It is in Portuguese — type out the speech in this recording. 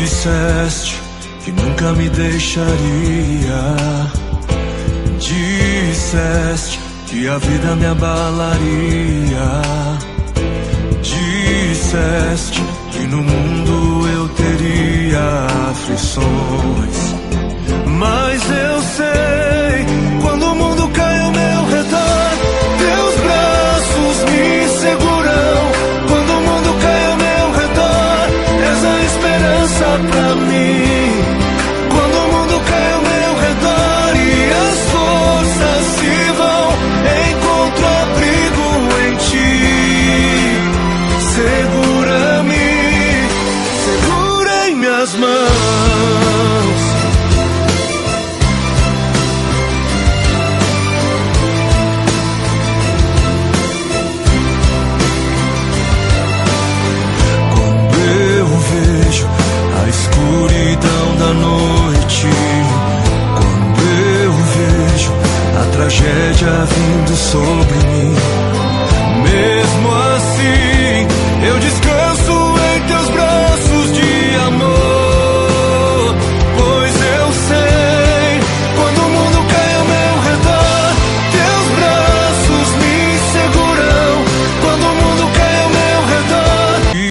Disseste que nunca me deixaria. Disseste que a vida me abalaria. Disseste que no mundo eu teria aflições. Mas eu sei, quando o mundo cai ao meu redor, teus braços me seguram. Quando o mundo cai ao meu redor, és a esperança pra mim. Quando o mundo cai ao meu redor e as forças se vão, encontro abrigo em ti. Segura-me, segura em minhas mãos. Quando eu vejo a escuridão da noite, quando eu vejo a tragédia vindo sobre mim,